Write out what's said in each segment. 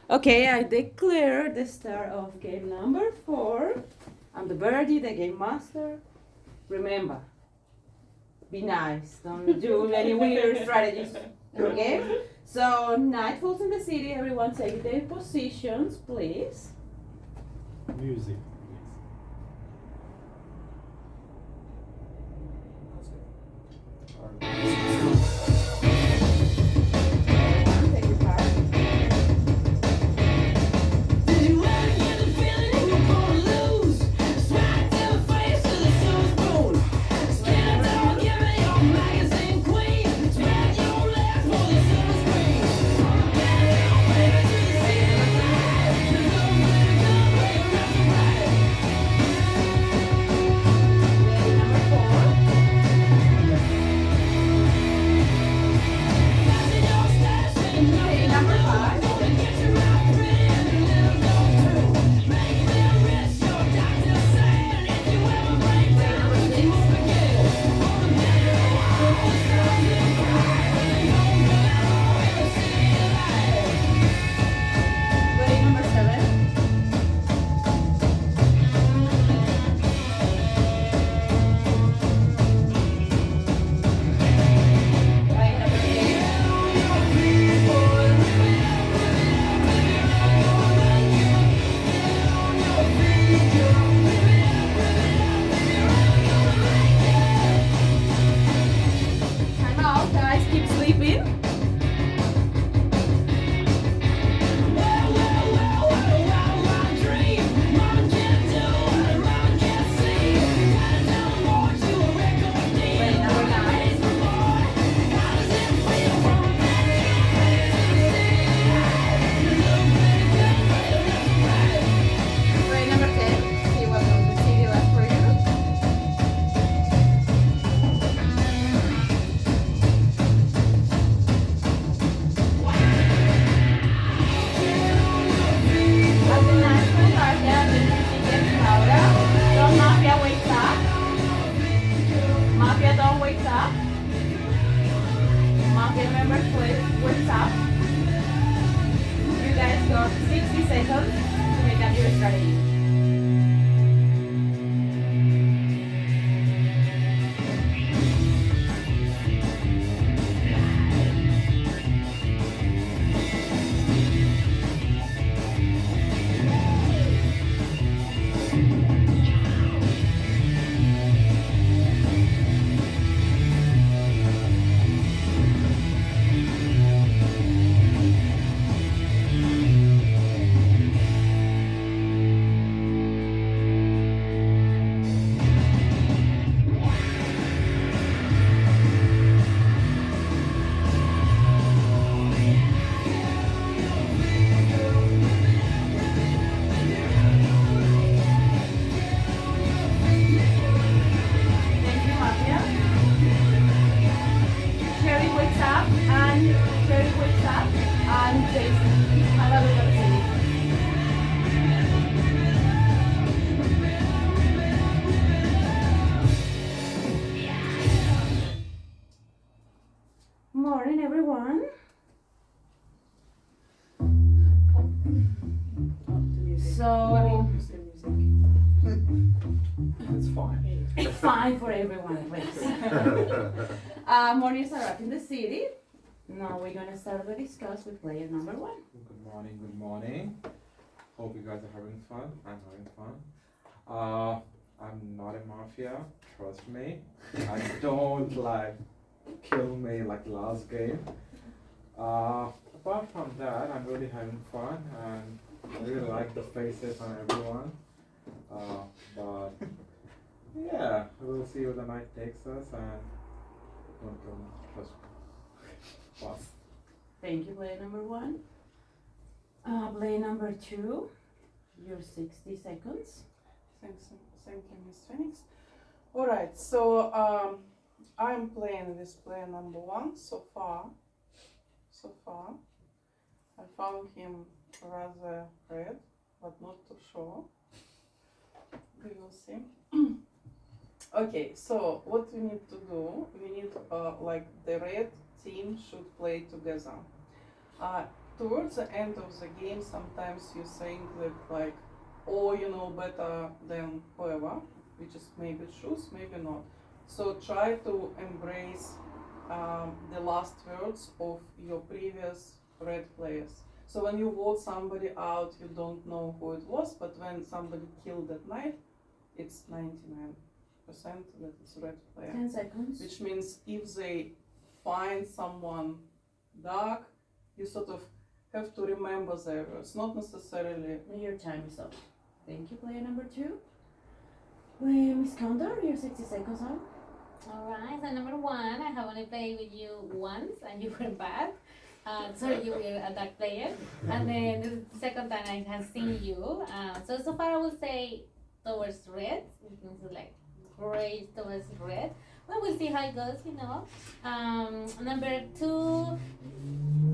Okay, I declare the start of game number 4. I'm the birdie, the game master. Remember, be nice. Don't do any weird strategies. Okay? So, night falls in the city. Everyone take their positions, please. Music, Take your part. Ready, number 4. Okay, number 5. Ready, number 6. Ready, number 7. Ready, number 8. Time out, guys. Keep sleeping. Ready, number 9. Ready, number 10. See what the city left for you. As the night goes darker, the music gets louder. Don't Mafia wakes up. Mafia don't wake up. Mafia members wakes up. You guys got 60 seconds to make up your strategy. Thank you, Mafia. Sherry wakes up and Jason. Have a look at the city. Morning, everyone. So It's fine. it's fine for everyone, please. Mornings are up in the city. Now we're gonna start the discuss with player number 1. Good morning, good morning. Hope you guys are having fun. I'm having fun. I'm not a mafia, trust me. I don't kill me like last game. Apart from that, I'm really having fun and I really like the faces on everyone. But yeah, we'll see where the night takes us and don't kill me, trust me. Boss. Thank you, player number 1. Player number 2, your 60 seconds. Thank you, Miss Phoenix. Alright, so I'm playing with player number 1 so far. I found him rather red, but not too sure. We will see. Okay, so what we need to do, we need like the red team should play together. towards the end of the game, sometimes you think that like, oh, you know better than whoever, which is maybe true, maybe not. So try to embrace the last words of your previous red players. So when you vote somebody out, you don't know who it was, but when somebody killed that night, it's 99% that it's red player. 10 seconds. Which means if they find someone dark, you sort of have to remember their words, not necessarily. Your time is up. Thank you, player number 2. Miss Condor, your 60 seconds on. Alright, so number 1, I have only played with you once and you were bad. Sorry, you were a dark player. And then the second time I have seen you. So far I would say towards red. It means like gray towards red. Well, we'll see how it goes, you know. Number 2,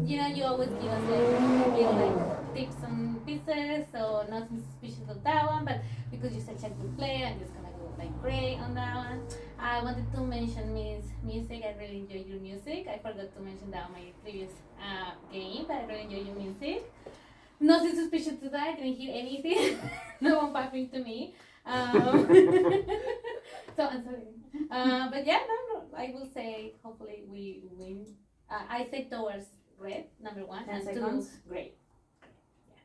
you know, you always give us like tips and pieces, so nothing suspicious of that one, but because you're such a good player, I'm just gonna go like gray on that one. I wanted to mention Miss Music. I really enjoy your music. I forgot to mention that on my previous game, but I really enjoy your music. Nothing suspicious to that. I didn't hear anything. No one popping to me. So I'm sorry. But yeah, no, I will say hopefully we win. I say towards red, number 1, 10 and seconds. 2 gray. Yeah.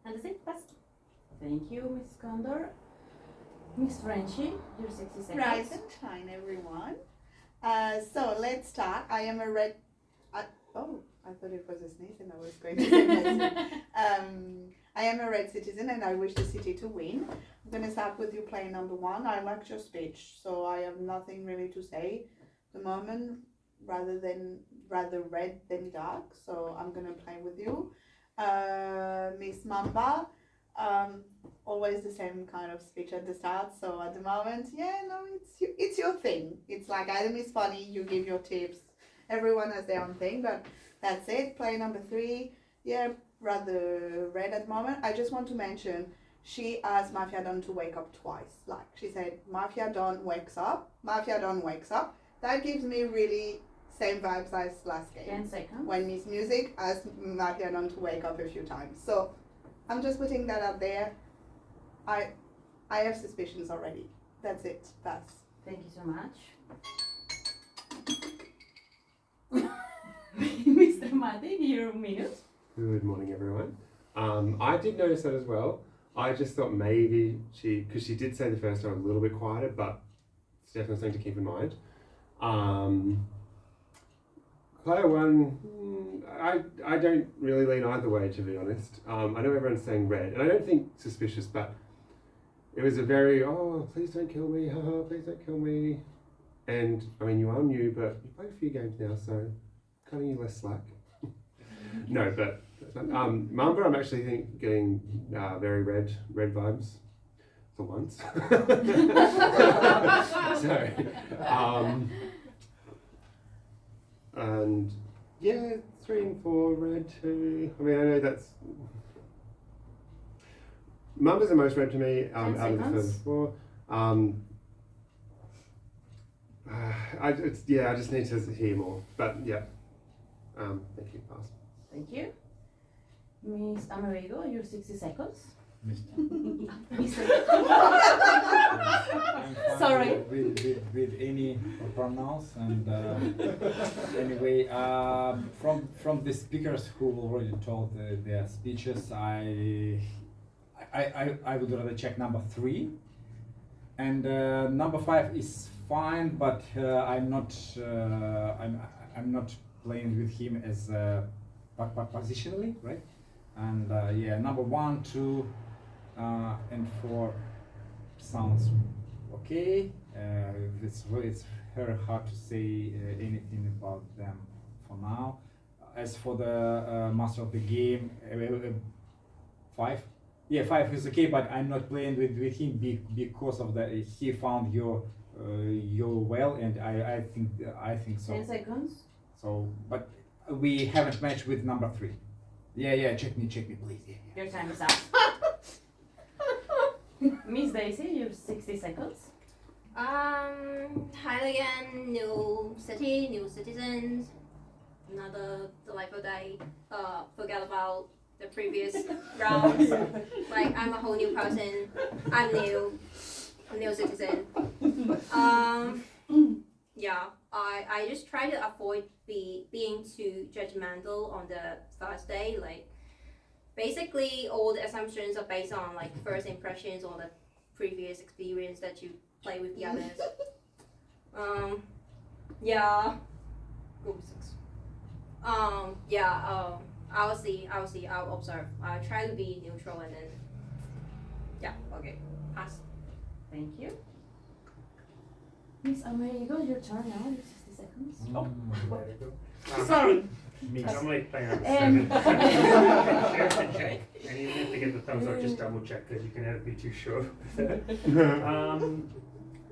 And that's it. Pass. Thank you, Miss Condor. Miss Frenchie, your 60 seconds. Rise and shine, everyone. So let's start. I am a red. Oh, I thought it was a sneeze and I was going to say this. I am a red citizen and I wish the city to win. I'm going to start with you player number 1. I liked your speech, so I have nothing really to say at the moment, rather red than dark. So I'm going to play with you. Miss Mamba. Always the same kind of speech at the start. So at the moment, yeah, no, it's your thing. It's like Adam is funny, you give your tips. Everyone has their own thing, but that's it. Play number 3, yeah, rather red at the moment. I just want to mention she asked Mafia Don to wake up twice. Like she said, Mafia Don wakes up. Mafia Don wakes up. That gives me really same vibes as last game. 10 seconds. When Miss Music asked Mafia Don to wake up a few times. So I'm just putting that out there. I have suspicions already. That's it. Pass. Thank you so much. Mr. Mati, your minute. Good morning, everyone. I did notice that as well. I just thought maybe because she did say the first time a little bit quieter, but it's definitely something to keep in mind. Player 1, I don't really lean either way, to be honest. I know everyone's saying red, and I don't think suspicious, but it was a very, oh, please don't kill me, haha, please don't kill me. And, I mean, you are new, but you played a few games now, so cutting you less slack. No, but Mamba, I'm actually getting very red vibes for once. So, and yeah, 3 and 4 red too. I mean, I know that's Mamba's the most red to me out of the first 4. I just need to hear more. But yeah, thank you. Pass. Thank you. Miss Amerigo, your 60 seconds. I'm Sorry. fine with any pronouns and anyway, from the speakers who already told their speeches, I would rather check number 3, and number 5 is fine, but I'm not playing with him as positionally, right? And yeah, number 1, 2. And 4 sounds okay. It's very hard to say anything about them for now. As for the master of the game, 5. Yeah, 5 is okay, but I'm not playing with him because of that. He found your well, and I think so. 10 seconds. So, but we haven't matched with number 3. Yeah, check me, please. Yeah. Your time is up. Miss Daisy, you have 60 seconds. Hi again, new city, new citizens. another delightful day. Forget about the previous rounds. Like I'm a whole new person. I'm new citizen. Yeah, I just try to avoid being too judgmental on the first day. Like basically all the assumptions are based on like first impressions or the previous experience that you play with the others. Yeah. Oops. I'll see, I'll observe. I'll try to be neutral and then, yeah, okay, pass. Thank you. Miss Amerigo, your turn now. It's 60 seconds. There you go. Sorry. Me, I'm like playing on Um, 7. Cheers and check. And even if they get the thumbs up, just double check because you can never be too sure with that.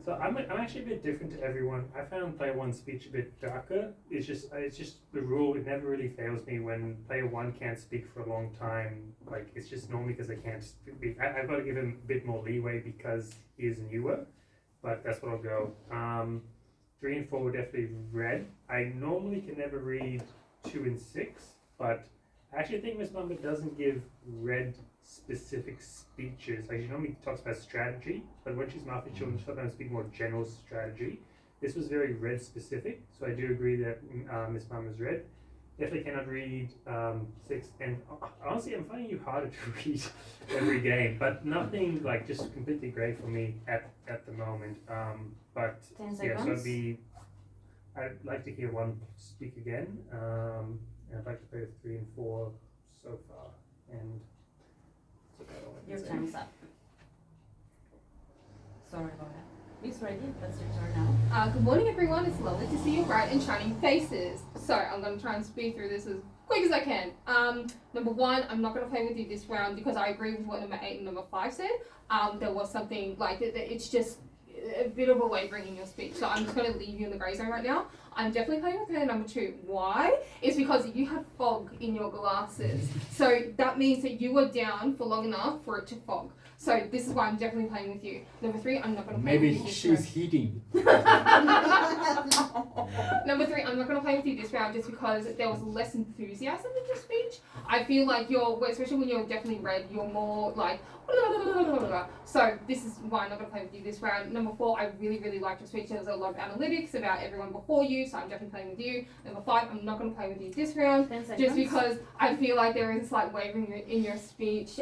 So I'm actually a bit different to everyone. I found player one's speech a bit darker. It's just the rule. It never really fails me when player one can't speak for a long time. Like it's just normally because they can't speak. I've got to give him a bit more leeway because he is newer. But that's what I'll go. 3 and 4 were definitely red. I normally can never read 2 and 6, but I actually think Miss Mamba doesn't give red specific speeches. Like she normally talks about strategy, but when she's Mafia, she'll sometimes speak more general strategy. This was very red specific, so I do agree that Miss Mamba's red. Definitely cannot read 6, and honestly, I'm finding you harder to read every game, but nothing like just completely grey for me at the moment. But 10 yeah, seconds. so I'd like to hear one speak again, and I'd like to play with 3 and 4 so far, and that's about all I can Your say. time's up. Sorry about that. Miss Ready, that's your turn now. Good morning, everyone. It's lovely to see your bright and shining faces. So I'm going to try and speed through this as quick as I can. Number 1, I'm not going to play with you this round because I agree with what number 8 and number 5 said. There was something like it's just a bit of a wavering in your speech. So I'm just going to leave you in the grey zone right now. I'm definitely playing with player number 2. Why? It's because you had fog in your glasses. So that means that you were down for long enough for it to fog. So this is why I'm definitely playing with you. Number 3, I'm not going to play Maybe with you this she's heating. Number 3, I'm not going to play with you this round just because there was less enthusiasm in your speech. I feel like especially when you're definitely red, you're more like, so this is why I'm not going to play with you this round. Number 4, I really, really liked your speech. There was a lot of analytics about everyone before you, so I'm definitely playing with you. Number 5, I'm not going to play with you this round 10 seconds. just because I feel like there is a slight wavering in your speech.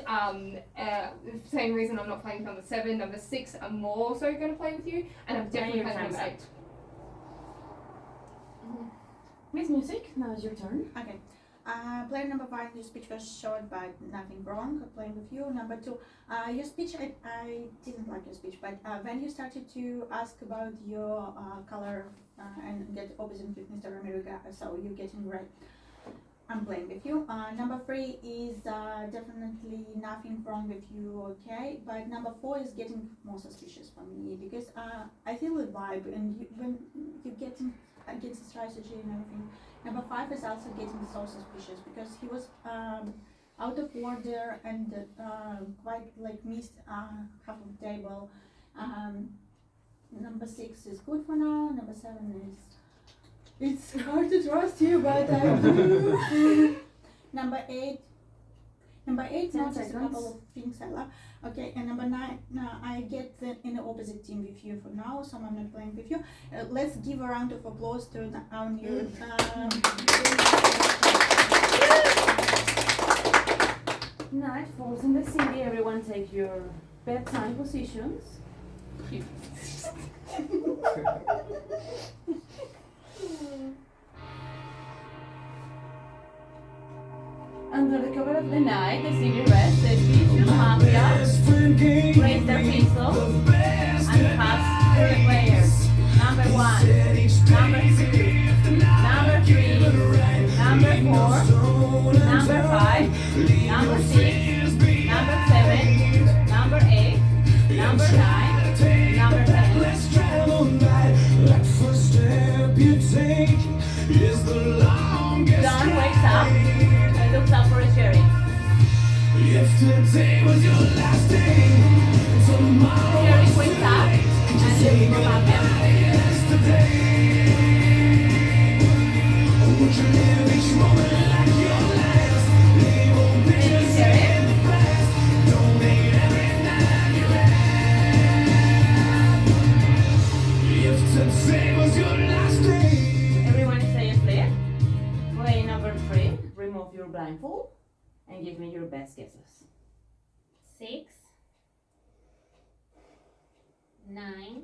Same reason I'm not playing with number 7. Number 6, I'm more also going to play with you, and I'm definitely your playing time's number up. 8. Miss Music, now is your turn. Okay. Player number 5, your speech was short but nothing wrong. Playing with you. Number 2, your speech, I didn't like your speech, but when you started to ask about your color and get opposite with Mr. America, so you're getting red. I'm playing with you. Number 3 is definitely nothing wrong with you, okay? But number 4 is getting more suspicious for me because I feel the vibe, and when you're getting against the strategy and everything. Number 5 is also getting so suspicious because he was out of order and quite like missed half of the table. Number 6 is good for now. Number 7 is. It's hard to trust you, but I do. Number 8 10 not just a seconds. couple of things I love. Okay, and number 9, I get in the opposite team with you for now, so I'm not playing with you. Let's give a round of applause to our new. Night falls in the city. Everyone take your bedtime positions. Under the cover of the night, the cigarettes, the speech of Mafia, raise their pistol and pass to the players. Number 1, number 2, number 3, number 4, number 5, number 6, number 7, number 8, number 9, number 10. Don wakes up and looks up for a cherry. Yesterday was your last day. Tomorrow Cherry wakes up and looks for Mafia. yesterday. Won't you live best guesses. 6, 9.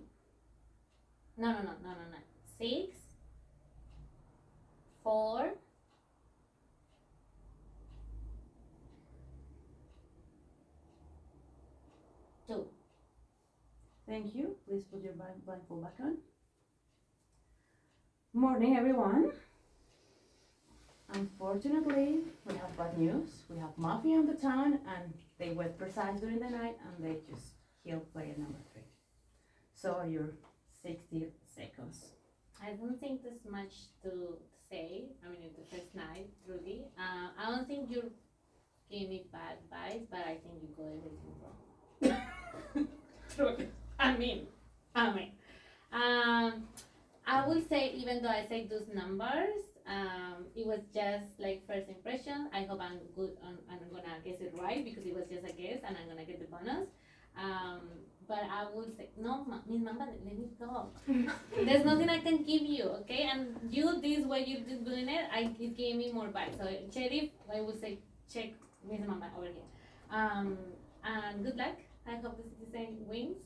No. 6, 4, 2. Thank you. Please put your blindfold back on. Morning, everyone. Unfortunately, we have bad news. We have Mafia on the town, and they were precise during the night, and they just killed player number 3. So your 60 seconds. I don't think there's much to say. I mean, it's the first night, really. I don't think you're giving me bad vibes, but I think you got everything wrong. Truly. I mean. I will say, even though I say those numbers, it was just like first impression. I hope I'm good. I'm gonna guess it right because it was just a guess, and I'm gonna get the bonus. But I will say no, Miss Mamba, let me talk. There's nothing I can give you, okay? And you, this way you're just doing it, it gave me more vibes. So Sheriff, I would say check Miss Mamba over here. And good luck. I hope the citizen wins.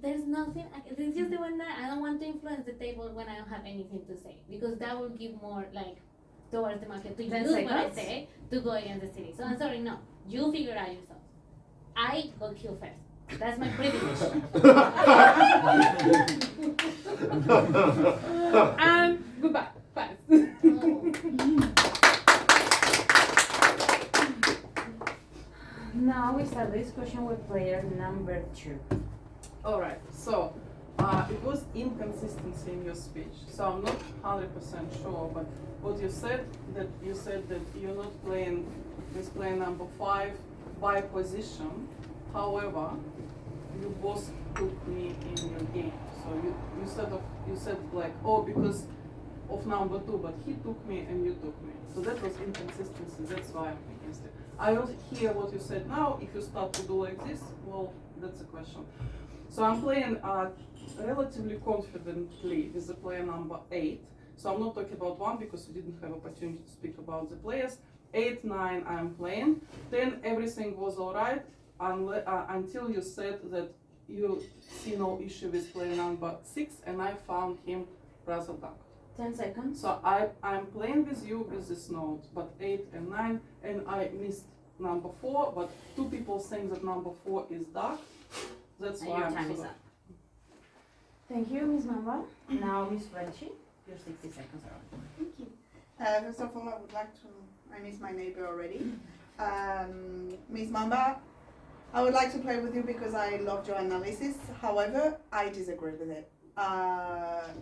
There's nothing. It's just the one that I don't want to influence the table when I don't have anything to say, because that will give more like towards the Mafia to use what I say to go against the city. So I'm sorry, no. You figure out yourself. I got killed first. That's my privilege. And goodbye. Bye. Now we start this question with player number 2. Alright, so it was inconsistency in your speech. So I'm not 100% sure, but what you said that you're not playing with player number 5 by position. However, you both took me in your game. So you said like, oh, because of number 2, but he took me and you took me. So that was inconsistency. That's why I'm against it. I will hear what you said now. If you start to do like this, well, that's a question. So I'm playing relatively confidently with the player number 8. So I'm not talking about 1 because we didn't have opportunity to speak about the players. 8, 9 I'm playing. 10 everything was alright until you said that you see no issue with player number 6 and I found him rather dark. 10 seconds. So I'm playing with you with this note, but 8 and 9, and I missed number 4, but 2 people saying that number 4 is dark. That's why your I'm time is up. Thank you, Ms. Mamba. Now, Ms. Frenchie, your 60 seconds are on. Thank you. First of all, I would like to, I miss my neighbor already. Ms. Mamba, I would like to play with you because I loved your analysis. However, I disagree with it.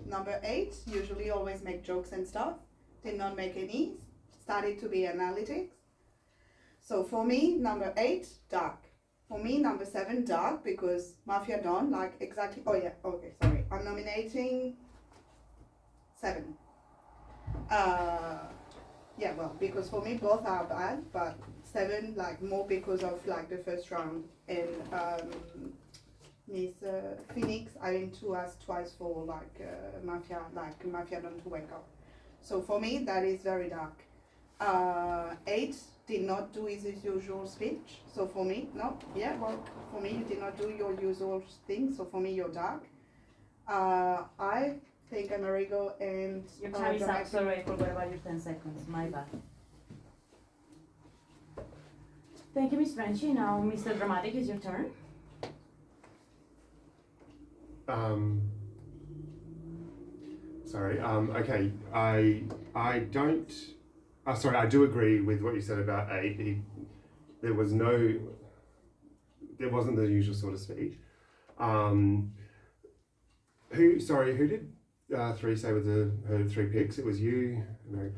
Number 8 usually always make jokes and stuff. Did not make any. Started to be analytics. So for me, number 8, dark. For me, number 7, dark, because Mafia Don, like exactly, oh yeah, okay, sorry. I'm nominating 7. Yeah, well, because for me, both are bad, but 7, like, more because of, like, the first round. And Miss Phoenix, I went to us twice for, like, Mafia Don to wake up. So for me, that is very dark. 8 did not do his usual speech. So for me, no, yeah, well, for me, you did not do your usual thing. So for me, you're dark. I think Amerigo and Your time is up. Sorry, I forgot about your 10 seconds. My bad. Thank you, Ms. Frenchie. Now, Mr. Dramatic, is your turn. Sorry. Okay. I don't. Sorry. I do agree with what you said about 8. There wasn't the usual sort of speech. Who did 3 say with her 3 picks? It was you. No.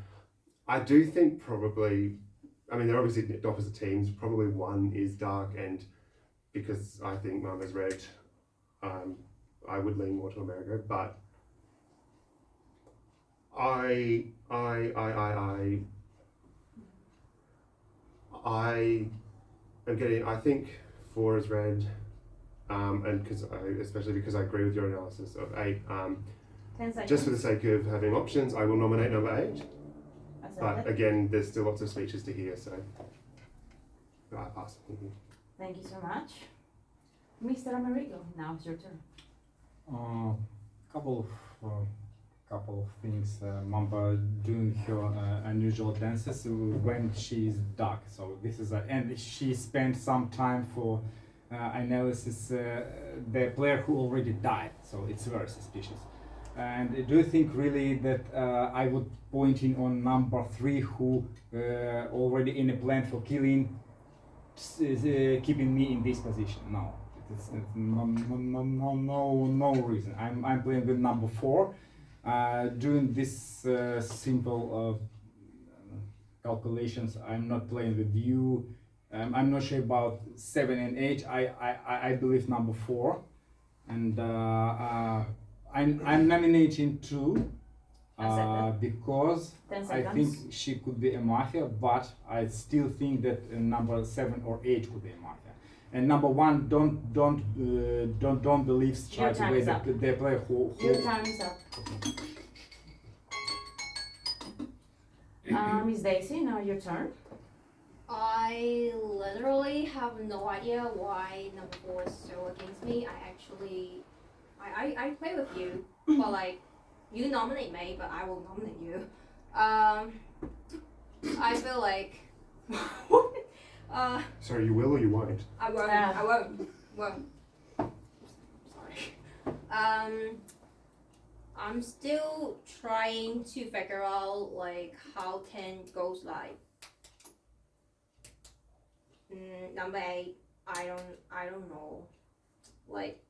I do think probably. I mean, they're obviously opposite teams. Probably one is dark, and because I think Mama's red, I would lean more to America, but I am getting. I think 4 is red, and especially because I agree with your analysis of 8. 10 seconds. Just for the sake of having options, I will nominate number 8. Accepted. But again, there's still lots of speeches to hear, so. I pass. Thank you. Thank you so much. Mr. Amerigo, now it's your turn. Couple of things. Mamba doing her unusual dances when she's dark. So this is and she spent some time for analysis the player who already died. So it's very suspicious. And do you think really that I would point in on number 3 who already in a plan for killing, keeping me in this position? No. It's no reason. I'm playing with number 4, doing this simple calculations. I'm not playing with you. I'm not sure about 7 and 8. I believe number 4, and I'm nominating 2 because 10 I seconds. think she could be a Mafia, but I still think that number 7 or 8 could be a Mafia. And number 1, don't believe straight time away is up. that the player who Your time is up. Miss Daisy, now your turn. I literally have no idea why number 4 is so against me. I play with you, but like, you nominate me, but I will nominate you. I feel like, Sorry, you will or you won't? I won't. I won't. Sorry. I'm still trying to figure out like how 10 goes like. Number 8, I don't know. Like,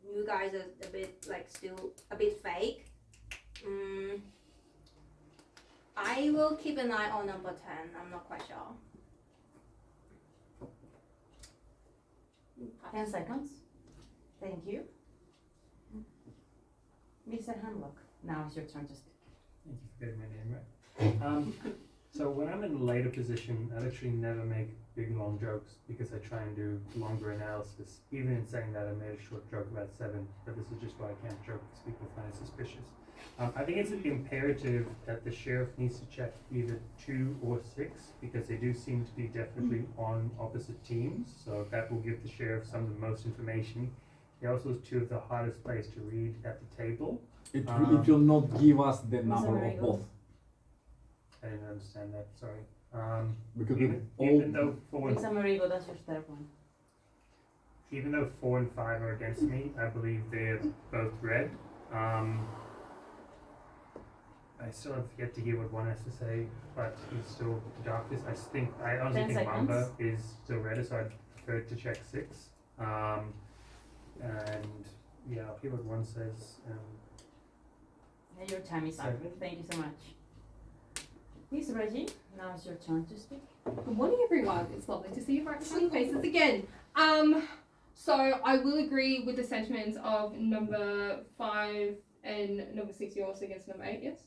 you guys are a bit like still a bit fake. I will keep an eye on number 10. I'm not quite sure. 10 seconds. Thank you. Mr. Hamlock, now it's your turn to speak. Thank you for getting my name right. So when I'm in a later position, I literally never make big long jokes because I try and do longer analysis. Even in saying that, I made a short joke about 7, but this is just why I can't joke because people find it suspicious. I think it's imperative that the sheriff needs to check either 2 or 6 because they do seem to be definitely on opposite teams. So that will give the sheriff some of the most information. He also has 2 of the hardest plays to read at the table. it will not give us the number of Amerigo. both. I didn't understand that, sorry. Because Even though 4 and Mr. Amerigo, that's your third one. Even though 4 and 5 are against me, I believe they're both red. I still have yet to hear what 1 has to say, but he's still the darkest. I honestly 10 think Mamba seconds. is still red, so I'd prefer to check 6. And yeah, I'll hear what 1 says. Yeah, your time is up. 7. Thank you so much. Miss Reggie, now it's your turn to speak. Good morning, everyone. It's lovely to see you bright shining faces again. So I will agree with the sentiments of number 5 and number 6. You're also against number 8, yes?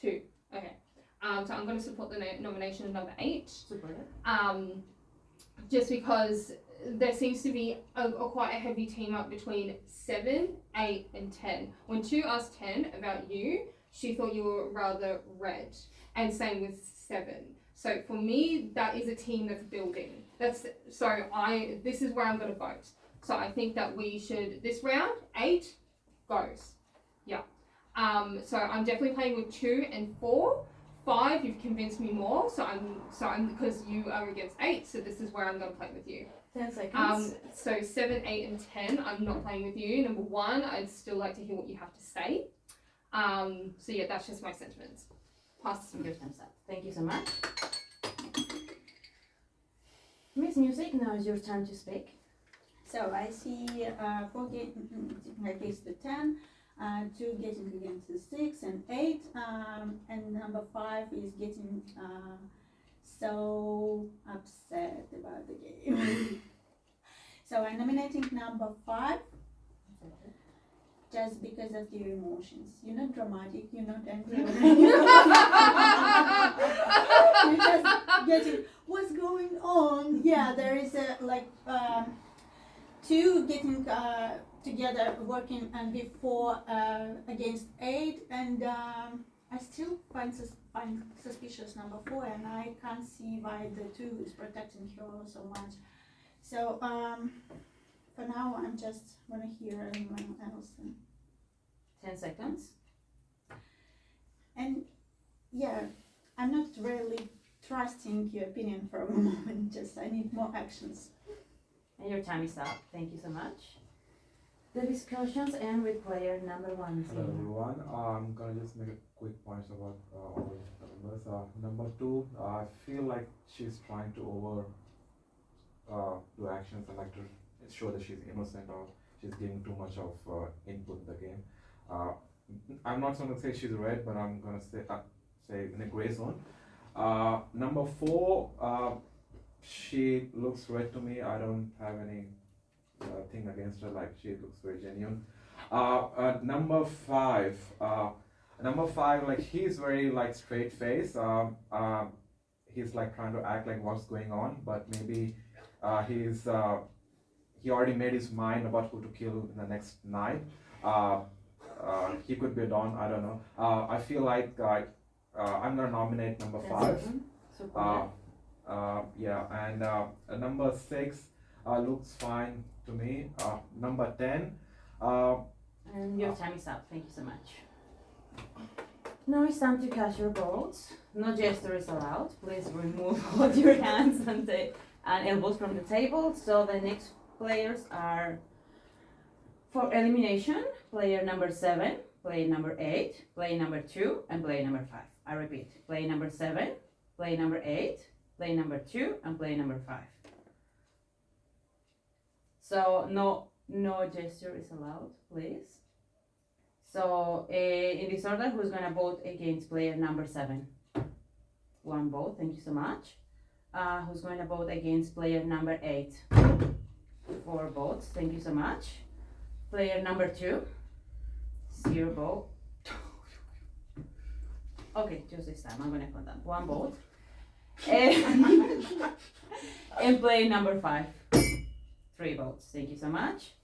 2. Okay. So I'm going to support the nomination of number 8. Super. Just because there seems to be a quite a heavy team up between 7, 8, and 10. When 2 asked 10 about you, she thought you were rather red, and same with 7. So for me, that is a team that's building. This is where I'm going to vote. So I think that we should, this round, 8 goes. Yeah. So I'm definitely playing with 2 and 4. 5, you've convinced me more. So I'm because you are against 8. So this is where I'm going to play with you. 10 seconds. So 7, 8, and 10, I'm not playing with you. Number 1, I'd still like to hear what you have to say. So yeah, that's just my sentiments. Pass your time's up. Thank you so much. Miss Music, now is your time to speak. So I see 4 getting against the 10, 2 getting against the 6 and 8, and number 5 is getting so upset about the game. So I'm nominating number 5 just because of your emotions. You're not dramatic, you're not angry. You're just getting what's going on. Yeah, there is a like 2 getting together working and before against 8, and I still find suspicious number 4, and I can't see why the 2 is protecting her so much. So for now, I'm just wanna hear everyone else. 10 seconds. And yeah, I'm not really trusting your opinion for a moment. Just I need more actions. And your time is up. Thank you so much. The discussions end with player number 1. Hello everyone. I'm gonna just make a quick points about all the numbers. Number 2, I feel like she's trying to do actions and like to show that she's innocent or she's giving too much of input in the game. I'm not gonna say she's red, but I'm gonna say in a gray zone. Number 4, she looks red to me. I don't have any thing against her. Like she looks very genuine. Number 5. Like he's very like straight face. He's like trying to act like what's going on, but maybe he already made his mind about who to kill in the next night. He could be a Don. I don't know. I feel like I'm gonna nominate number 5. Yeah, and number 6 looks fine to me. Number 10. And your time is up. Thank you so much. Now it's time to cast your votes. No gestures allowed. Please remove all your hands and elbows from the table. So the next players are for elimination. Player number 7, player number 8, player number 2, and player number 5. I repeat. Player number 7, player number 8, player number 2, and player number 5. So no gesture is allowed, please. So in this order, who's gonna vote against player number 7? 1 vote, thank you so much. Who's going to vote against player number 8? 4 votes, thank you so much. Player number 2? 0 vote. Okay, just this time, I'm gonna count that. 1 vote. And player number 5? 3 votes, thank you so much.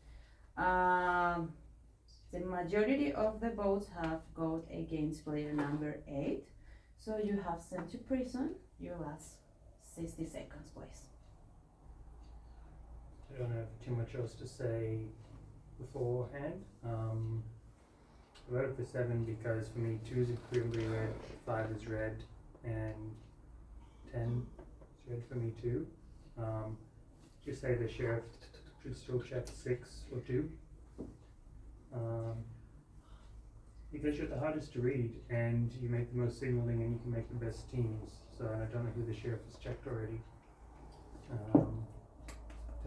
The majority of the votes have gone against player number 8. So you have sent to prison your last 60 seconds, please. I don't have too much else to say beforehand. I voted for 7 because for me 2 is equivalently red, 5 is red, and 10 is red for me too. Just say the sheriff should still check 6 or 2. Because you're the hardest to read and you make the most signaling and you can make the best teams. So I don't know who the sheriff has checked already. Don't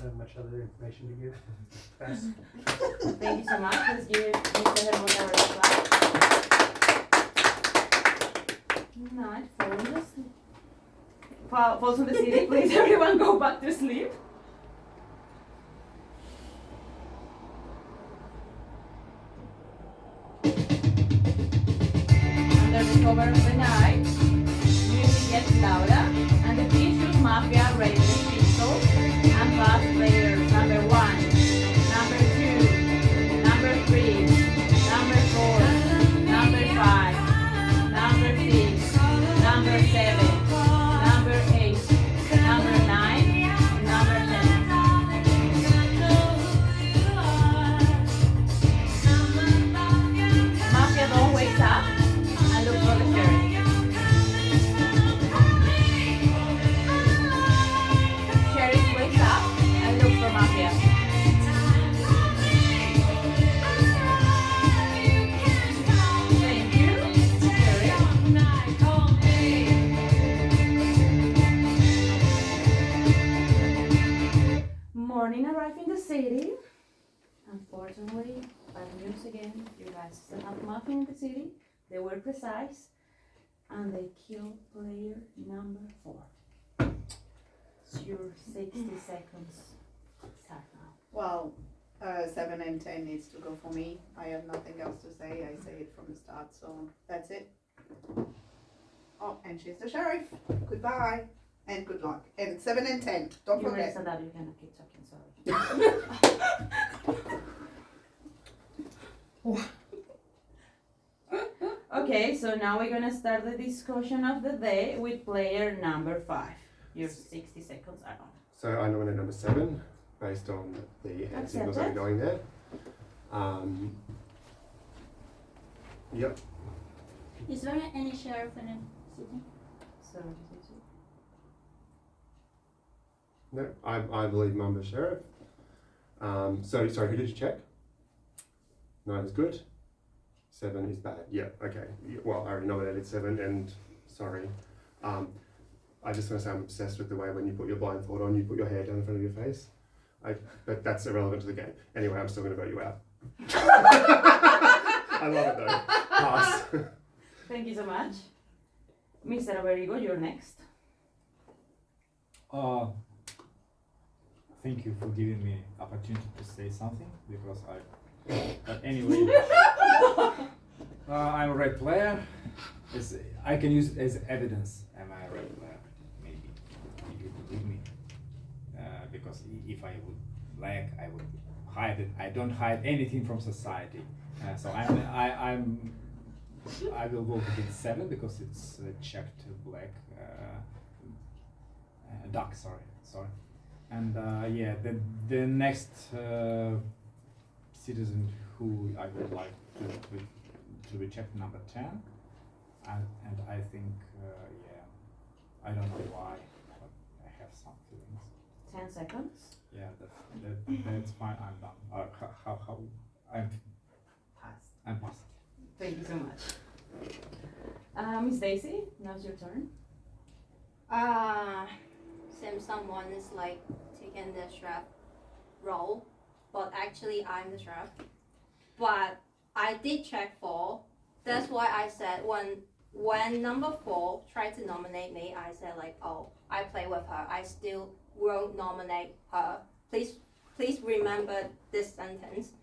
have much other information to give. Pass. Thank you so much. Let's give Mr. Hermona a clap. Night falls on the city. Please, everyone, go back to sleep. Under the cover of the night, music gets louder, and the beat shoots Mafia raises pistols and fast players. Number 1, number 2, number 3, number 4, number 5, number 6, number 7, number 8, number 9, and number 10. Mafia don't wake up and look for the sheriff. Sheriff wakes up and looks for Mafia. Thank you, Sheriff. Morning arrived in the city. Unfortunately, bad news again. You guys still have Mafia in the city. They were precise, and they killed player number 4. It's your 60 seconds. Start now. Well, 7 and 10 needs to go for me. I have nothing else to say. I say it from the start, so that's it. Oh, and she's the sheriff. Goodbye. And good luck. And 7 and 10. Don't You already forget. said that. You cannot keep talking. Sorry. Okay, so now we're gonna start the discussion of the day with player number 5. Your 60 seconds are on. So I nominate number 7 based on the hand signals that are going there. Yep. Is there any sheriff in a city? So, No, I believe Mamba's sheriff. So sorry, who did you check? 9 is good. 7 is bad. Yeah, okay. Well, I already nominated 7 and sorry. I just want to say I'm obsessed with the way when you put your blindfold on, you put your hair down in front of your face. But that's irrelevant to the game. Anyway, I'm still going to vote you out. I love it though. Pass. thank you so much. Mr. Averigo, you're next. Thank you for giving me opportunity to say something because but anyway, I'm a red player. I can use it as evidence. Am I a red player? Maybe if you believe me. Because if I would like, I would hide it. I don't hide anything from society. So I will vote against 7 because it's checked black, dark. Sorry. And yeah, the next citizen who I would like to be checked, number 10, and I think yeah, I don't know why, but I have some feelings. 10 seconds. Yeah, that's fine. I'm done. How Pass. I'm passed. Thank you so much. Miss Daisy, now's your turn. Since someone is like taking the sheriff role, but actually I'm the sheriff. But I did check 4. That's why I said when number 4 tried to nominate me, I said like, oh, I play with her. I still won't nominate her. Please remember this sentence.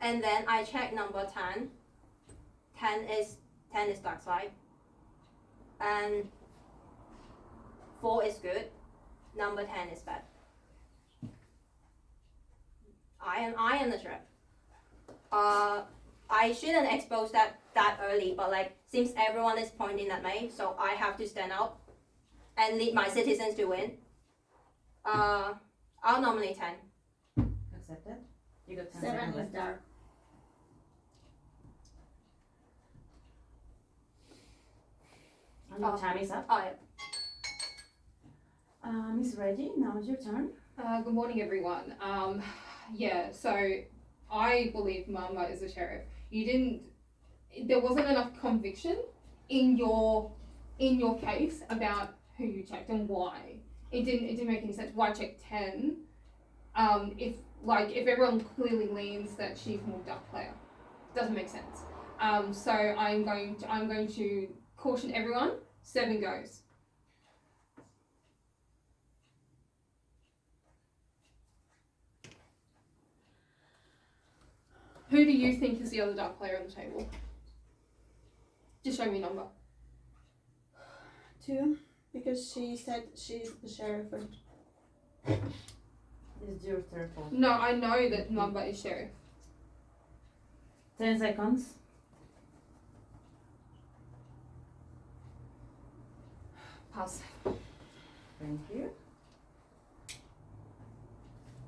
And then I checked number 10. 10 is dark side. And 4 is good. Number 10 is bad. I am the sheriff. I shouldn't expose that early, but like since everyone is pointing at me, so I have to stand up and lead my citizens to win. I'll nominate 10. Accepted. You got 10 7 seconds is left. dark. And your time is up. Oh yeah. Miss Reggie, now is your turn. Good morning, everyone. Yeah, so I believe Mama is the sheriff. There wasn't enough conviction in your case about who you checked and why. It didn't make any sense. Why check 10? If everyone clearly leans that she's more dark player, doesn't make sense. So I'm going to caution everyone. 7 goes. Who do you think is the other dark player on the table? Just show me a number. 2, because she said she's the sheriff. It's your turn. No, I know that number is sheriff. 10 seconds. Pass. Thank you.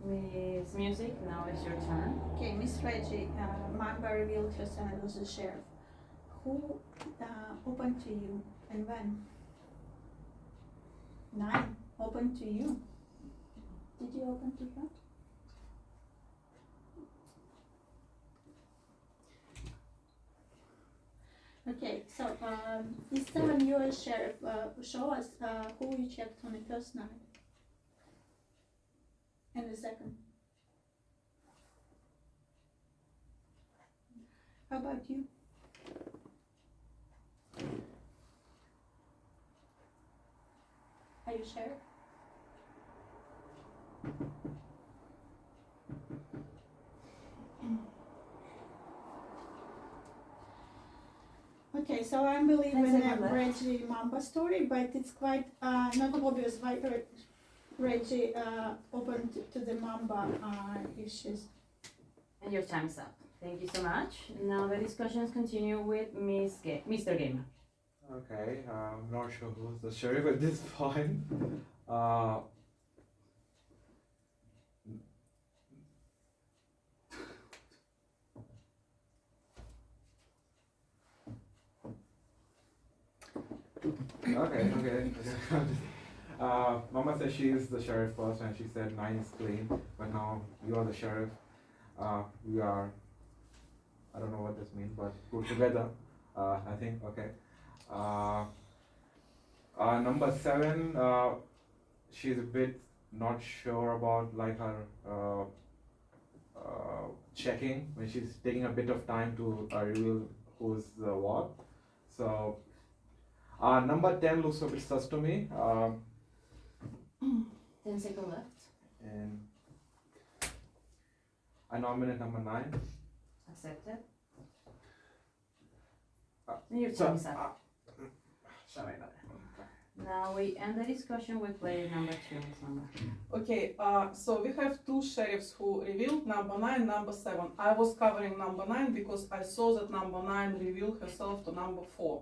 Miss Music, now is your turn. Okay, Miss Reggie, Mamba revealed herself as the sheriff. Who opened to you and when? 9 opened to you. Did you open to her? Okay, so this time you as sheriff, show us who you checked on the first night and the second. How about you? Are you sheriff? Okay, so I'm believing the Reggie Mamba story, but it's quite not obvious why Reggie opened to the Mamba issues. And your time's up. Thank you so much. Now the discussions continue with Mr. Gamer. Okay, I'm not sure who's the sheriff at this point. Uh, okay. Mama said she is the sheriff first, and she said 9 is clean, but now you are the sheriff. We are, I don't know what this means, but put together, I think, okay. Number 7, she's a bit not sure about like her checking when she's taking a bit of time to reveal who's what. So number 10 looks a bit sus to me. 10 seconds left. And I nominate number 9. Accepted. Your time is up. Sorry about that. Now we end the discussion with player number 2, Miss Mama. Okay, so we have 2 sheriffs who revealed number 9, number 7. I was covering number 9 because I saw that number 9 revealed herself to number 4.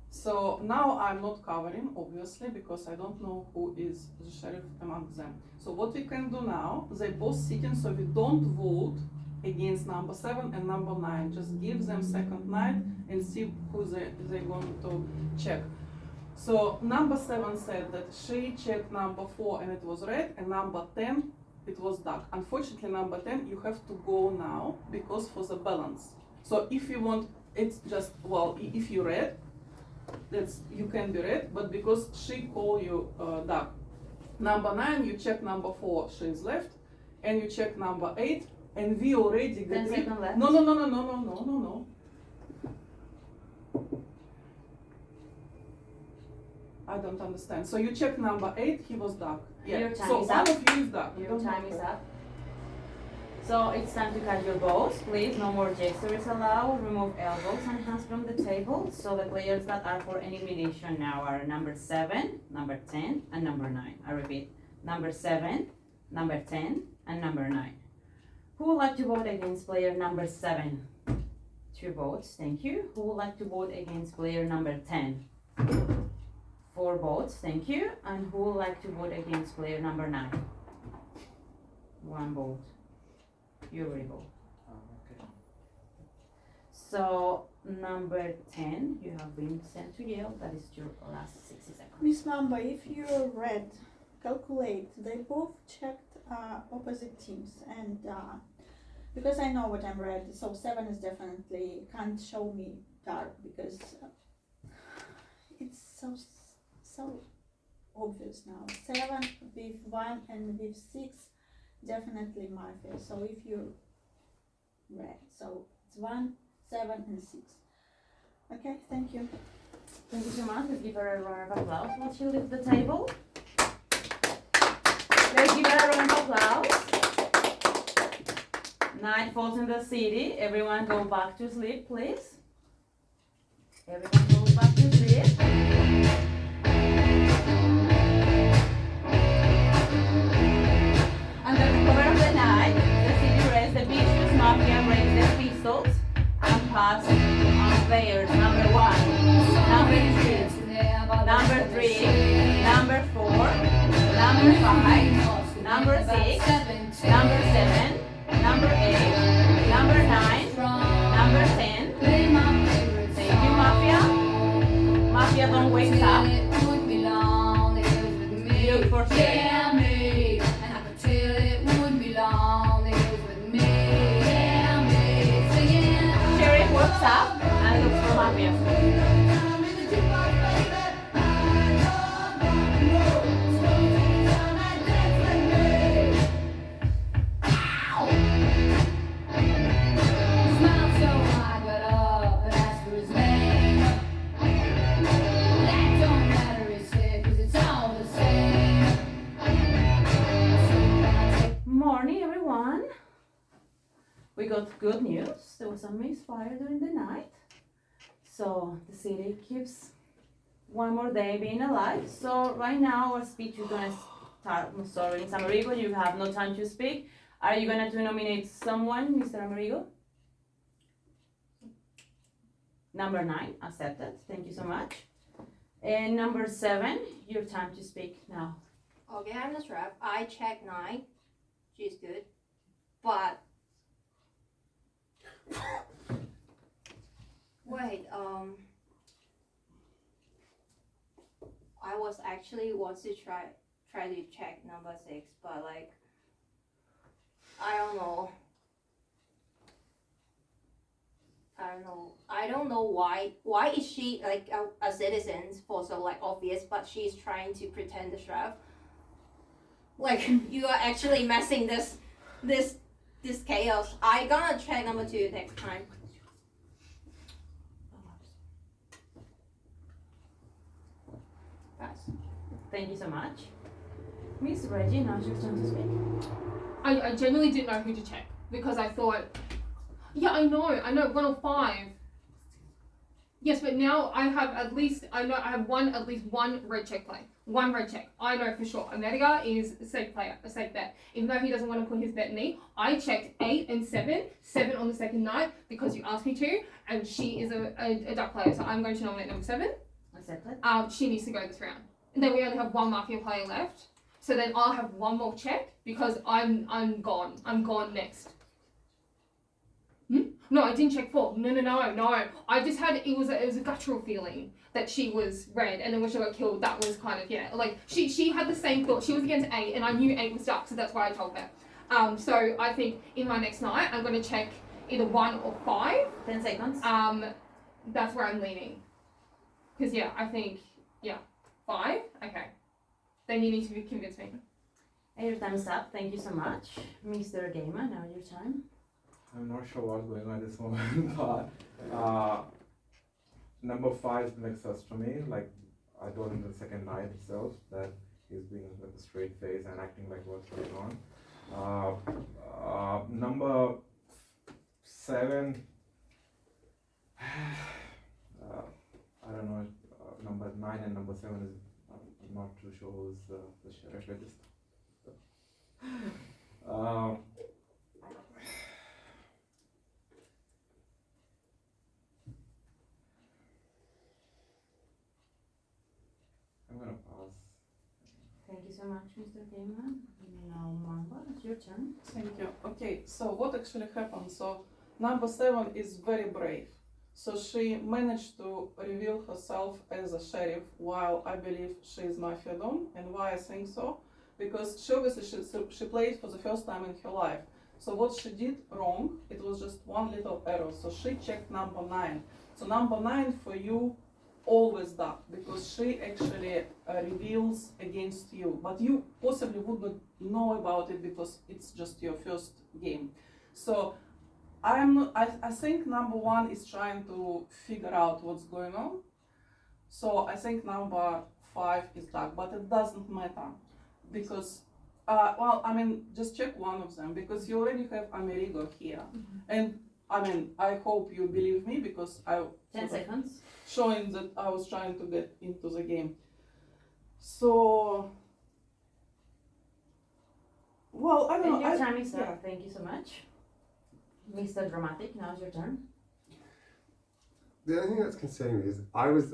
So now I'm not covering, obviously, because I don't know who is the sheriff among them. So what we can do now, they both sitting, so we don't vote against number 7 and number 9. Just give them second night and see who they're going to check. So number 7 said that she checked number 4 and it was red, and number 10 it was dark. Unfortunately, number 10 you have to go now because for the balance. So if you want, it's just, well, if you red, you can be red, but because she called you dark. Number 9 you check number 4, she is left, and you check number 8, and we already 10 seconds left. No. I don't understand. So you check number 8, he was dark. Yeah. Your time So is one up. of you is dark. Your time is up. So it's time to cut your votes. Please, no more gestures allowed. Remove elbows and hands from the table. So the players that are for elimination now are number 7, number 10, and number 9. I repeat, number 7, number 10, and number 9. Who would like to vote against player number 7? 2 votes, thank you. Who would like to vote against player number 10? 4 votes, thank you. And who would like to vote against player number 9? 1 vote. You already vote. Okay. So number 10, you have been sent to jail. That is your last 60 seconds. Miss Mamba, if you're red, calculate. They both checked opposite teams, and because I know what I'm red, so 7 is definitely can't show me dark because it's so obvious now. 7 with 1 and with 6, definitely Mafia. So if you're red, so it's 1, 7, and 6. Okay, thank you. Thank you so much. Let's give her a round of applause while she leaves the table. Let's give her a round of applause. Night falls in the city. Everyone go back to sleep, please. Everyone go back to sleep. Under the cover of the night, the city rests, the vicious mafia raise their pistols and pass on players number 1, number 2, number 3, number 4, number 5, number 6, number 7, number 8, number 9, number 10. Thank you, Mafia. Mafia, don't wake up. Look for sheriff. Sheriff wakes up and looks for Mafia. Morning, everyone. We got good news. There was a misfire during the night. So the city keeps one more day being alive. So right now our speech is gonna start. I'm sorry, in Samarigo, you have no time to speak. Are you gonna to nominate someone, Mr. Amerigo? Number 9, accepted. Thank you so much. And number 7, your time to speak now. Okay, I'm the ref. I check 9. She's good. But wait, I was actually wants to try to check number 6, but like I don't know. I don't know why. Why is she like a citizen for so like obvious, but she's trying to pretend the sheriff? Like you are actually messing this chaos. I gonna check number 2 next time. Pass. Thank you so much. Miss Reggie, now's your turn to speak. I genuinely didn't know who to check because I thought, yeah, I know, 1 or 5. Yes, but now I have at least one red check play. One red check. I know for sure. America is a safe player, a safe bet. Even though he doesn't want to put his bet in me, I checked 8 and 7 on the second night because you asked me to, and she is a duck player, so I'm going to nominate number 7. Accepted. She needs to go this round. And then we only have one Mafia player left. So then I'll have one more check because I'm gone. I'm gone next. No, I didn't check 4. No. I just had it was a guttural feeling that she was red, and then when she got killed, that was kind of like she had the same thought. She was against 8, and I knew 8 was dark, so that's why I told her. So I think in my next night, I'm gonna check either 1 or 5. 10 seconds. That's where I'm leaning. Cause I think 5. Okay. Then you need to convince me. And your time's up. Thank you so much, Mr. Gamer. Now your time. I'm not sure what's going on at this moment, but number 5 makes sense to me. Like I told him the second night itself that he's being with a straight face and acting like what's going on. Number 7. I don't know. Number 9 and number 7 is. I'm not too sure who's the sheriff. I just. I'm gonna pass. Thank you so much, Mr. Gamer. Now, Marva, it's your turn. Thank you. Okay, so what actually happened? So number 7 is very brave. So she managed to reveal herself as a sheriff while I believe she is Mafia Don. And why I think so? Because she obviously she played for the first time in her life. So what she did wrong, it was just one little error. So she checked number 9. So number 9 for you always dark because she actually reveals against you. But you possibly would not know about it because it's just your first game. So I think number 1 is trying to figure out what's going on. So I think number 5 is dark, but it doesn't matter because, just check one of them because you already have Amerigo here. And I hope you believe me because I 10 seconds. Showing that I was trying to get into the game. So, well, I don't know. Your time is up. Thank you so much. Mr. Dramatic, now's your turn. The only thing that's concerning me is I was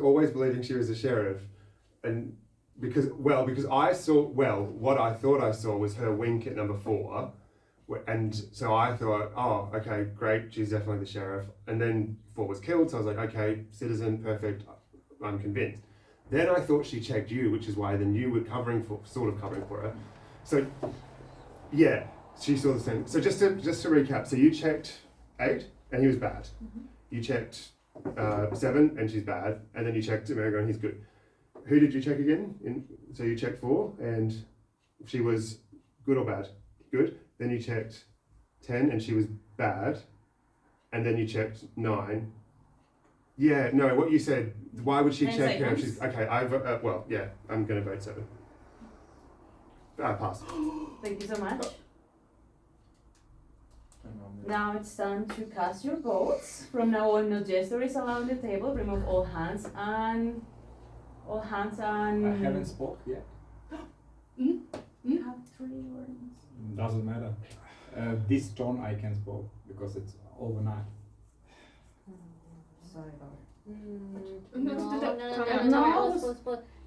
always believing she was a sheriff, and because I saw, what I thought I saw was her wink at number 4, and so I thought, oh, okay, great, she's definitely the sheriff, and then 4 was killed, so I was like, okay, citizen, perfect, I'm convinced. Then I thought she checked you, which is why then you were sort of covering for her. So, yeah. She saw the same. So just to recap, so you checked 8 and he was bad. You checked 7 and she's bad, and then you checked Amerigo and he's good. Who did you check again? So you checked 4 and she was good or bad? Good. Then you checked 10 and she was bad, and then you checked 9. Yeah, no, what you said. Why would she check her if she's okay? I'm gonna vote 7. Pass. Thank you so much. Now it's time to cast your votes. From now on, no gestures allowed on the table. Remove all hands and I haven't spoke yet. You have 3 words. Doesn't matter. This turn I can't vote because it's overnight. Sorry about it. No,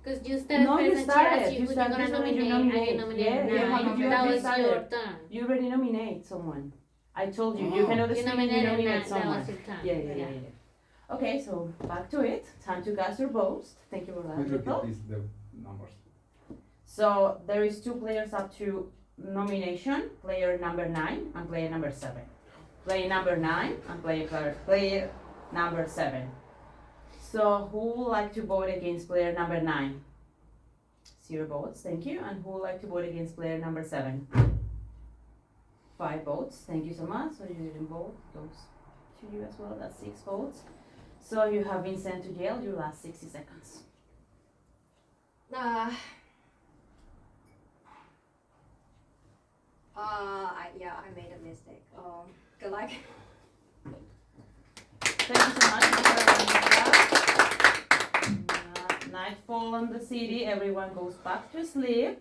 because you started No, first you and she started. asked you You who started. you're gonna This one you nominate, and you nominate. nominated Yeah, nine. you That was decided. your turn. You already nominate someone. I told you, you Oh. cannot You speak, nominated you nine. nominate That someone. was your turn. Yeah. Okay, so back to it. Time to cast your votes. Thank you for that. Please repeat Nicole. please the numbers. So there is 2 players up to nomination, player number 9 and player number 7. Player number 9 and player number 7. So who would like to vote against player number 9? 0 votes, thank you. And who would like to vote against player number 7? 5 votes, thank you so much. So you didn't vote, goes to you as well, that's 6 votes. So you have been sent to jail your last 60 seconds. I made a mistake. Good luck. Thank you so much for running that. Nightfall on the city, everyone goes back to sleep.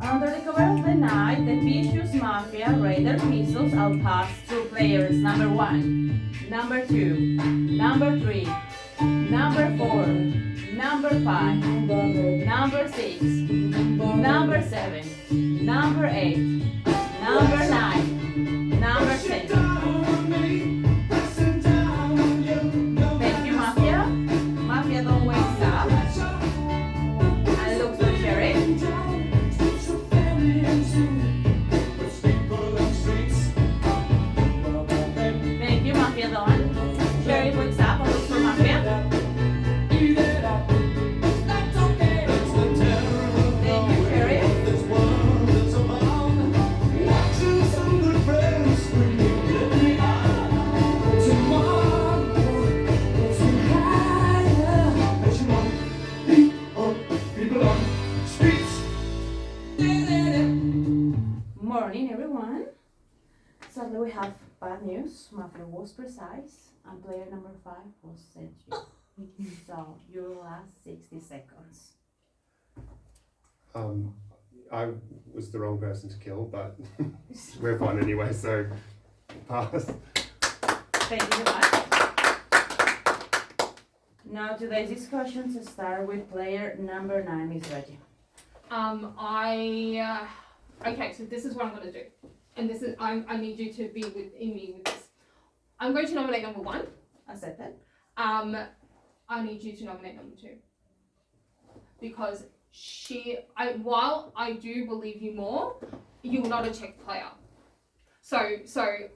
Under the cover of the night, the vicious Mafia raid their pistols out past 2 players, number 1, number 2, number 3, number 4, number 5, number 6, number 7, number 8, number 9, number 10. Thank you, Mafia. Mafia, don't waste up. And look for Sheriff. Thank you, Mafia Don. Sheriff wakes up and looks for Mafia. Thank you, Sheriff. Morning, everyone. Sadly, we have bad news. Mafia was precise, and player number 5 was sent you. So, your last 60 seconds. I was the wrong person to kill, but we're fine anyway, so pass. Thank you so much. Now, today's discussion to start with player number 9 is Reggie. Okay, so this is what I'm gonna do, and this is I need you to be in me with this. I'm going to nominate number 1. Accepted. I need you to nominate number 2 because while I do believe you more, you're not a check player. So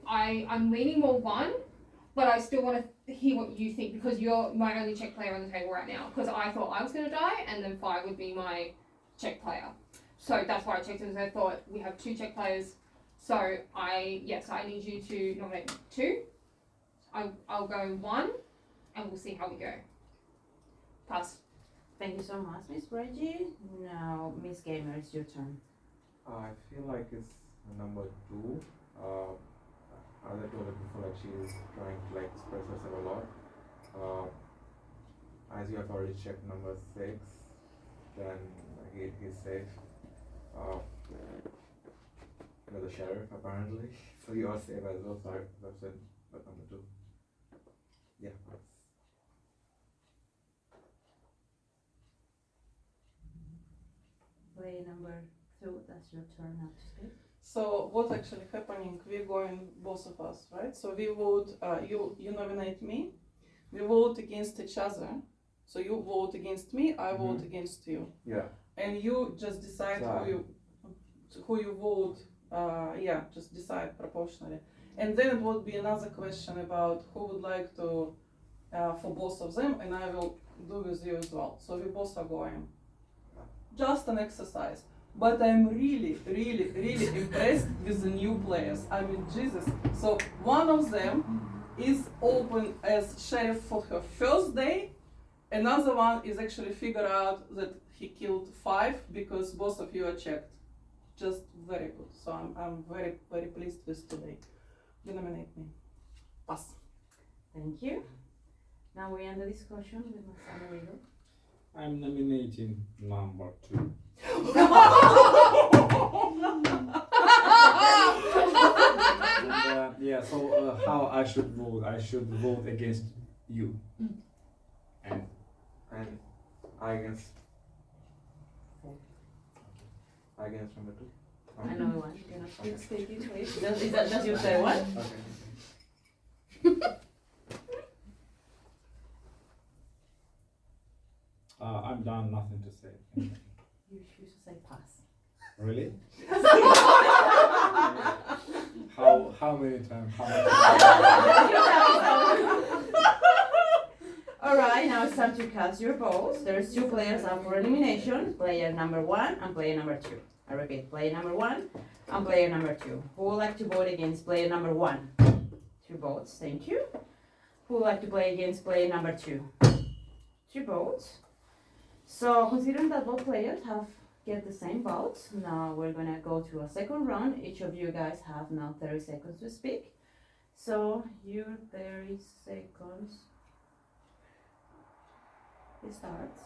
I'm leaning more 1, but I still want to hear what you think because you're my only check player on the table right now. Because I thought I was gonna die, and then 5 would be my check player. So that's why I checked it, because I thought we have 2 check players. So I need you to nominate 2. I'll go 1, and we'll see how we go. Pass. Thank you so much, Miss Reggie. Now, Miss Gamer, it's your turn. I feel like it's number 2. As I told her before, like she's trying to like express herself a lot. As you have already checked number 6, then he's safe. You're the sheriff apparently, so you are safe as well. So that's it. That's number 2. Yeah. Play number 2, that's your turn now to speak. So what's actually happening? We're going, both of us, right? So we vote. You nominate me. We vote against each other. So you vote against me. I vote against you. Yeah. And you just decide who you vote. Just decide proportionally. And then it would be another question about who would like to for both of them, and I will do with you as well. So we both are going. Just an exercise. But I'm really, really, really impressed with the new players. I mean, Jesus. So one of them is open as sheriff for her first day, Another one is actually figure out that he killed 5 because both of you are checked. Just very good. So I'm very, very pleased with today. You nominate me. Pass. Thank you. Now we end the discussion with Masana Rigo. I'm nominating number 2. And, yeah, so how I should vote? I should vote against you. And I against number 2. Another one. You cannot take it, please. Is that just your third one? Okay. I'm done, nothing to say. You should say pass. Really? How many times? How much? Alright, now it's time to cast your votes. There's 2 players up for elimination, player number 1 and player number 2. I repeat, player number 1 and player number 2. Who would like to vote against player number 1? 2 votes, thank you. Who would like to play against player number 2? 2 votes. So considering that both players have get the same votes, now we're gonna go to a second round. Each of you guys have now 30 seconds to speak. So your 30 seconds, it starts.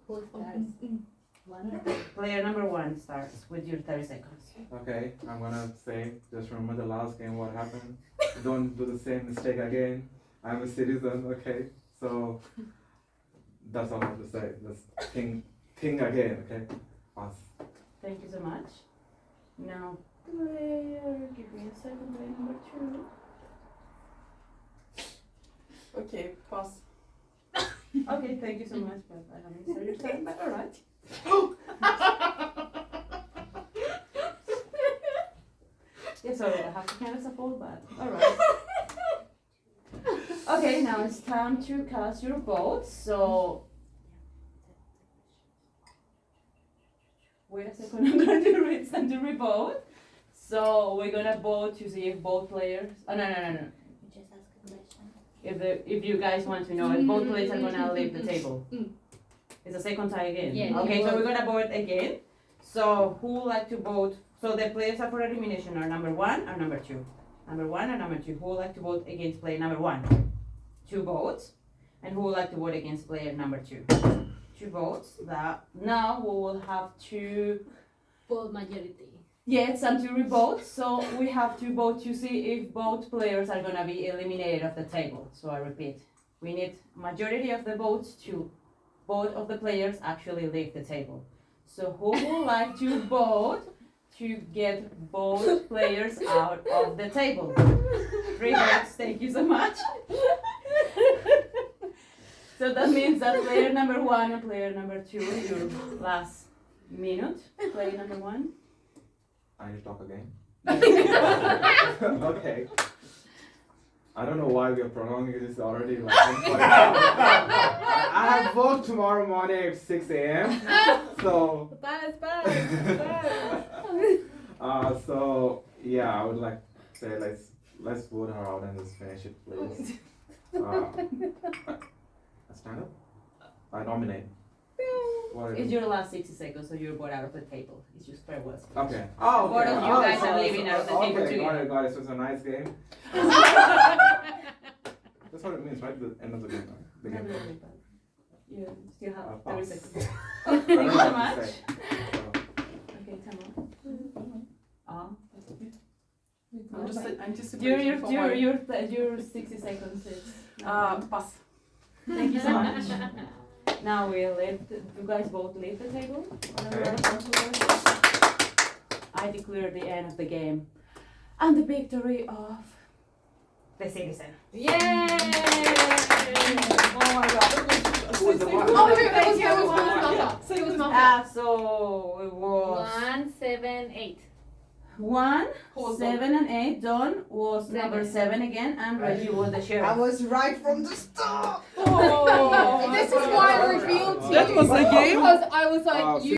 Who starts? Player number 1 starts with your 30 seconds. Okay, I'm gonna say, just remember the last game, what happened. Don't do the same mistake again. I'm a citizen, okay? So, that's all I have to say. Just think again, okay? Pass. Thank you so much. Now, player, give me a second, player number 2. Okay, pass. Okay, thank you so much, but I haven't started your time, but alright. Yeah, sorry, I have to kind of support, but alright. Okay, now it's time to cast your votes. So, wait a second, I'm going to read some to revote. So, we're gonna vote to see if both players. Oh, no. Just ask a question. If you guys want to know if both players are gonna leave the table. It's a second tie again. Yeah, Okay, you so vote. we're gonna vote again. So who would like to vote? So the players up for elimination are number 1 or number 2. Number 1 or number 2. Who would like to vote against player number 1? 2 votes. And who would like to vote against player number 2? 2 votes. That now we will have to. Full majority. Yeah, some to revote. So we have to vote to see if both players are gonna be eliminated off the table. So I repeat, we need majority of the votes to both of the players actually leave the table. So who would like to vote to get both players out of the table? 3 votes, thank you so much. So that means that player number 1 and player number 2, your last minute. Player number 1. I need to talk again. Okay. I don't know why we are prolonging this already. Like, I have work tomorrow morning at 6 a.m. So. Pass. So yeah, I would like to say let's vote her out and just finish it, please. Stand up. I nominate. What It's your last 60 seconds, so you're both out of the table. It's just farewell speech. Okay. Oh, okay. Both of you guys are leaving out of the table Okay, together. got it. So it's a nice game. That's what it means, right? The end of the game, right? The No, game. no, no, but you still have Pass. 30 seconds. I don't Thank you know so what much. to say. Okay, come on. I'm just anticipating Your, for your, my your, your 60 seconds is. pass. Thank you so much. Now we'll leave. You guys both leave the table. I declare the end of the game and the victory of the citizen. Yay! Oh my god. Who was the one? Oh, it was Mafia. So it was 1, 7, 8. 1, Who was 7, and 8. Don was number 7 again, and Reggie was the I sheriff. was right from the start. Oh, This is why I revealed to you. That was a game? Because I was like, you